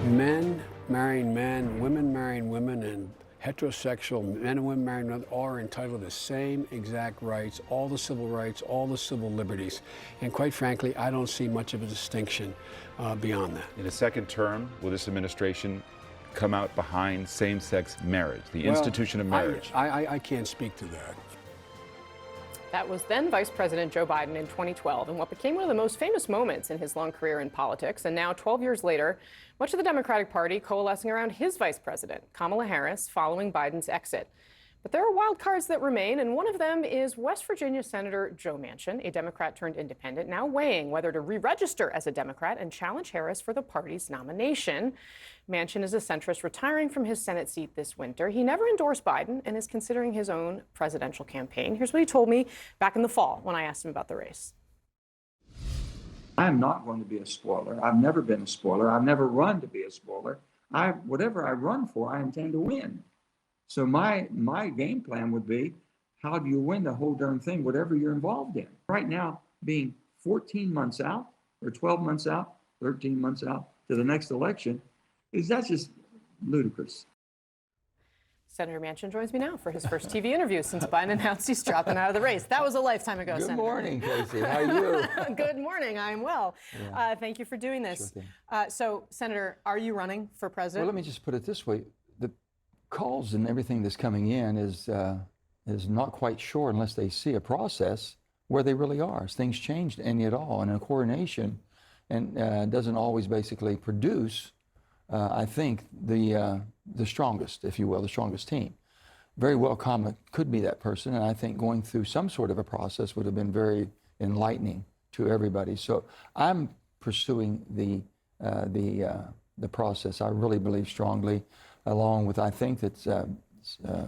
Men marrying men, women marrying women, and heterosexual men and women marrying men all are entitled to the same exact rights, all the civil rights, all the civil liberties. And quite frankly, I don't see much of a distinction beyond that. In a second term, will this administration come out behind same-sex marriage, the institution of marriage? I can't speak to that. That was then Vice President Joe Biden in 2012, and what became one of the most famous moments in his long career in politics. And now, 12 years later, much of the Democratic Party coalescing around his vice president, Kamala Harris, following Biden's exit. But there are wild cards that remain, and one of them is West Virginia Senator Joe Manchin, a Democrat turned independent, now weighing whether to re-register as a Democrat and challenge Harris for the party's nomination. Manchin is a centrist retiring from his Senate seat this winter. He never endorsed Biden and is considering his own presidential campaign. Here's what he told me back in the fall when I asked him about the race. I'm not going to be a spoiler. I've never been a spoiler. I've never run to be a spoiler. Whatever I run for, I intend to win. So my game plan would be, how do you win the whole darn thing, whatever you're involved in? Right now, being 14 months out, or 12 months out, 13 months out to the next election, that's just ludicrous. Senator Manchin joins me now for his first TV interview since Biden announced he's dropping out of the race. That was a lifetime ago, Senator. Good morning, Casey. How are you? Good morning. I am well. Yeah. Thank you for doing this. Sure thing. So, Senator, are you running for president? Well, let me just put it this way. The calls and everything that's coming in is not quite sure unless they see a process where they really are. As things change any at all, and a coordination and doesn't always basically produce, I think, the strongest, if you will, the strongest team. Very well, Kamala could be that person, and I think going through some sort of a process would have been very enlightening to everybody. So I'm pursuing the process. I really believe strongly, along with, I think that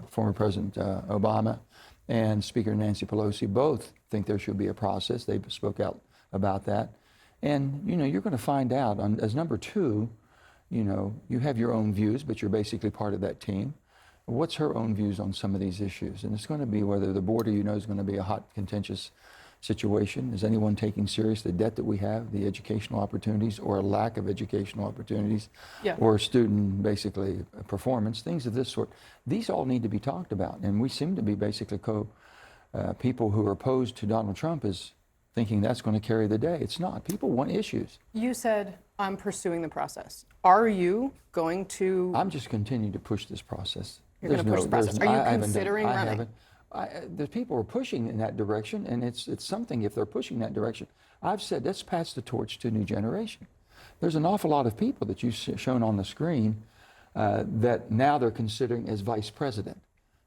former President Obama and Speaker Nancy Pelosi both think there should be a process. They spoke out about that. And, you're going to find out as number two, you have your own views, but you're basically part of that team. What's her own views on some of these issues? And it's going to be whether the border, is going to be a hot, contentious situation. Is anyone taking serious the debt that we have, the educational opportunities or a lack of educational opportunities, or student, basically, performance, things of this sort? These all need to be talked about. And we seem to be basically people who are opposed to Donald Trump is thinking that's going to carry the day. It's not. People want issues. You said, I'm pursuing the process. Are you going to? I'm just continuing to push this process. You're going to push the process. Are you considering running? The people are pushing in that direction, and it's something if they're pushing that direction. I've said, let's pass the torch to a new generation. There's an awful lot of people that you've shown on the screen that now they're considering as vice president.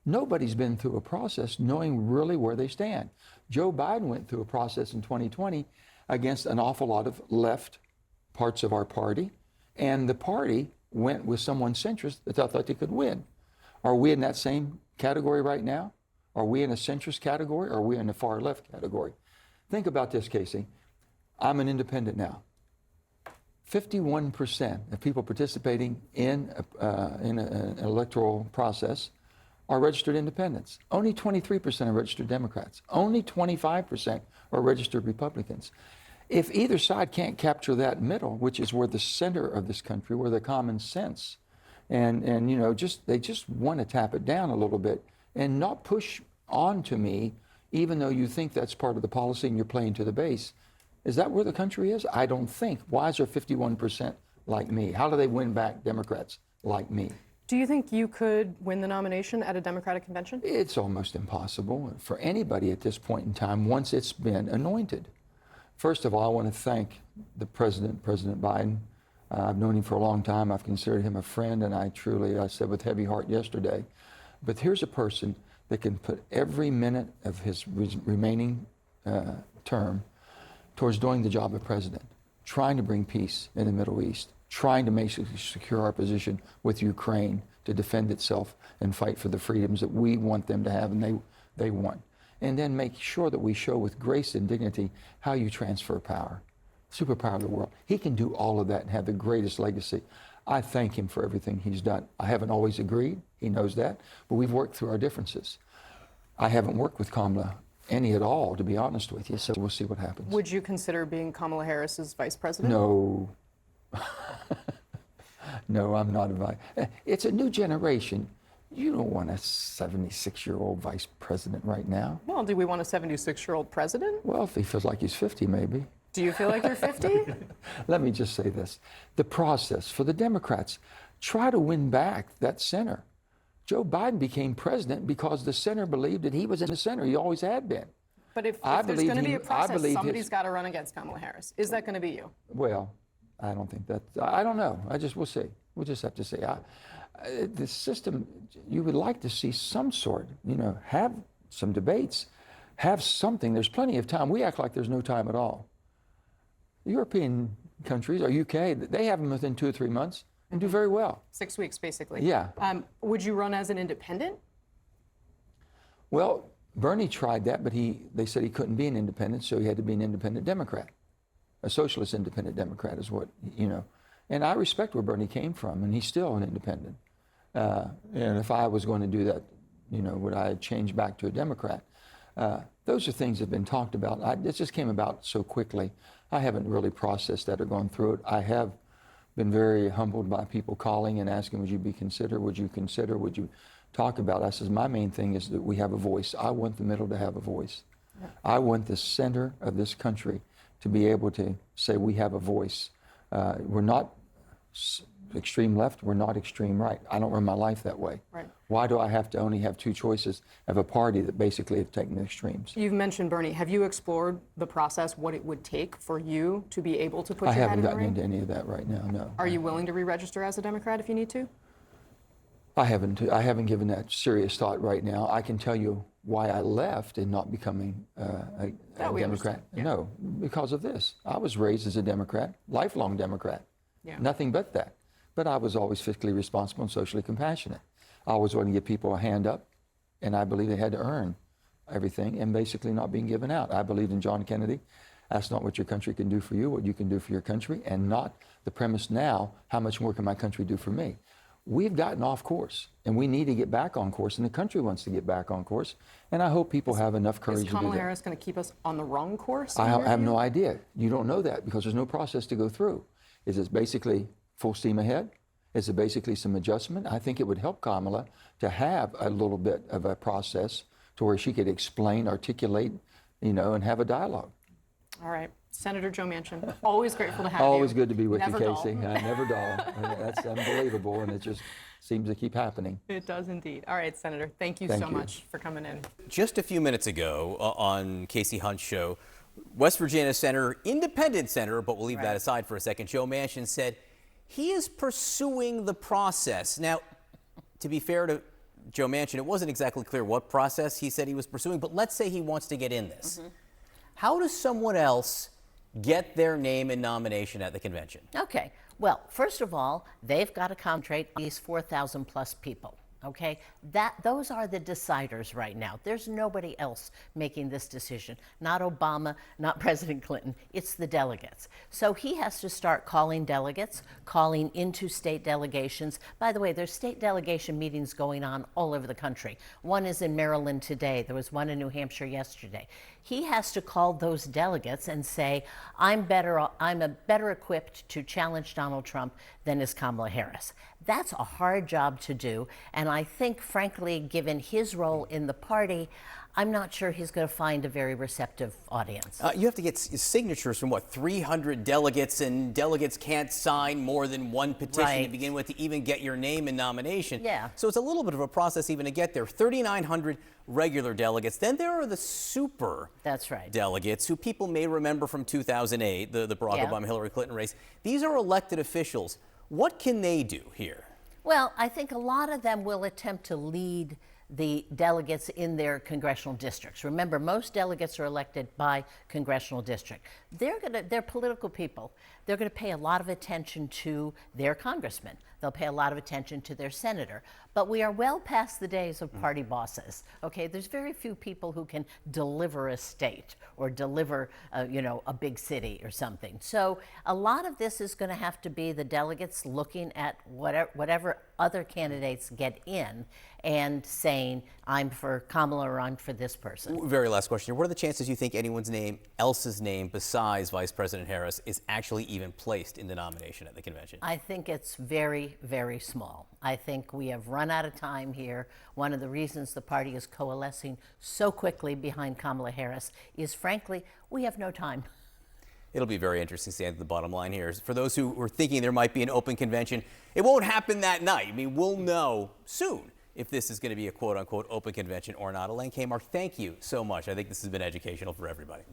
Nobody's been through a process knowing really where they stand. Joe Biden went through a process in 2020 against an awful lot of left parts of our party, and the party went with someone centrist that thought they could win. Are we in that same category right now? Are we in a centrist category, or are we in a far left category? Think about this, Casey. I'm an independent now. 51% of people participating in an electoral process are registered independents. Only 23% are registered Democrats. Only 25% are registered Republicans. If either side can't capture that middle, which is where the center of this country, where the common sense, and they just want to tap it down a little bit and not push on to me, even though you think that's part of the policy and you're playing to the base. Is that where the country is? I don't think. Why is there 51% like me? How do they win back Democrats like me? Do you think you could win the nomination at a Democratic convention? It's almost impossible for anybody at this point in time once it's been anointed. First of all, I want to thank the President Biden. I've known him for a long time. I've considered him a friend, and I said with heavy heart yesterday, but here's a person that can put every minute of his remaining term towards doing the job of president, trying to bring peace in the Middle East, trying to secure our position with Ukraine to defend itself and fight for the freedoms that we want them to have and they want. And then make sure that we show with grace and dignity how you transfer power, superpower of the world. He can do all of that and have the greatest legacy. I thank him for everything he's done. I haven't always agreed, he knows that, but we've worked through our differences. I haven't worked with Kamala any at all, to be honest with you, so we'll see what happens. Would you consider being Kamala Harris's vice president? No. No, I'm not a vice. It's a new generation. You don't want a 76-year-old vice president right now. Well, do we want a 76-year-old president? Well, if he feels like he's 50, maybe. Do you feel like you're 50? Let me just say this. The process for the Democrats, try to win back that center. Joe Biden became president because the center believed that he was in the center. He always had been. But if I there's believe going to be he- a process, believe somebody's his- got to run against Kamala Harris. Is that going to be you? Well, I don't think that. I don't know. We'll see. We'll just have to see. The system, you would like to see some sort, have some debates, have something. There's plenty of time. We act like there's no time at all. European countries, or UK, they have them within 2 or 3 months and do very well. 6 weeks, basically. Yeah. Would you run as an independent? Well, Bernie tried that, but they said he couldn't be an independent, so he had to be an independent Democrat. A socialist independent Democrat is what, And I respect where Bernie came from, and he's still an independent. And if I was going to do that, would I change back to a Democrat? Those are things that have been talked about. It just came about so quickly. I haven't really processed that or gone through it. I have been very humbled by people calling and asking, would you consider, would you talk about it? I says, my main thing is that we have a voice. I want the middle to have a voice. Yeah. I want the center of this country to be able to say we have a voice. We're not extreme left, we're not extreme right. I don't run my life that way. Right. Why do I have to only have two choices of a party that basically have taken the extremes? You've mentioned Bernie. Have you explored the process, what it would take for you to be able to put your head in the ring? I haven't gotten into any of that right now, no. Are you willing to re-register as a Democrat if you need to? I haven't given that serious thought right now. I can tell you why I left and not becoming a Democrat. Yeah. No, because of this. I was raised as a Democrat, lifelong Democrat. Yeah. Nothing but that. But I was always fiscally responsible and socially compassionate. I always wanted to give people a hand up, and I believe they had to earn everything and basically not being given out. I believed in John Kennedy. That's not what your country can do for you, what you can do for your country, and not the premise now, how much more can my country do for me? We've gotten off course, and we need to get back on course, and the country wants to get back on course, and I hope people have enough courage to do that. Is Kamala Harris going to keep us on the wrong course? I have no idea. You don't know that because there's no process to go through. Is it basically full steam ahead? Is it basically some adjustment? I think it would help Kamala to have a little bit of a process to where she could explain, articulate, and have a dialogue. All right. Senator Joe Manchin, always grateful to have you. Always good to be with Never you, dull. Casey. Never dull. That's unbelievable, and it just seems to keep happening. It does indeed. All right, Senator, thank you so much for coming in. Just a few minutes ago on Casey Hunt's show, West Virginia Senator, independent senator, but we'll leave that aside for a second, Joe Manchin said he is pursuing the process. Now, to be fair to Joe Manchin, it wasn't exactly clear what process he said he was pursuing, but let's say he wants to get in this. How does someone else get their name and nomination at the convention? Okay. Well, first of all, they've got to concentrate these 4,000 plus people. Okay, those are the deciders right now. There's nobody else making this decision. Not Obama, not President Clinton. It's the delegates. So he has to start calling delegates, calling into state delegations. By the way, there's state delegation meetings going on all over the country. One is in Maryland today. There was one in New Hampshire yesterday. He has to call those delegates and say, I'm better equipped to challenge Donald Trump than is Kamala Harris. That's a hard job to do, and I think, frankly, given his role in the party, I'm not sure he's going to find a very receptive audience. You have to get signatures from, 300 delegates, and delegates can't sign more than one petition to begin with to even get your name and nomination. Yeah. So it's a little bit of a process even to get there. 3,900 regular delegates. Then there are the super delegates who people may remember from 2008, the Barack Obama-Hillary Clinton race. These are elected officials. What can they do here? Well, I think a lot of them will attempt to lead the delegates in their congressional districts. Remember, most delegates are elected by congressional district. They're political people. They're going to pay a lot of attention to their congressman. They'll pay a lot of attention to their senator. But we are well past the days of party bosses. Okay, there's very few people who can deliver a state or deliver, a big city or something. So a lot of this is going to have to be the delegates looking at whatever other candidates get in and saying, I'm for Kamala or I'm for this person. Very last question here. What are the chances you think anyone's else's name besides Vice President Harris is actually even placed in the nomination at the convention? I think it's very, very small. I think we have run out of time here. One of the reasons the party is coalescing so quickly behind Kamala Harris is, frankly, we have no time. It'll be very interesting to see the bottom line here. For those who were thinking there might be an open convention, it won't happen that night. I mean, we'll know soon if this is going to be a quote-unquote open convention or not. Elaine Kamar, thank you so much. I think this has been educational for everybody.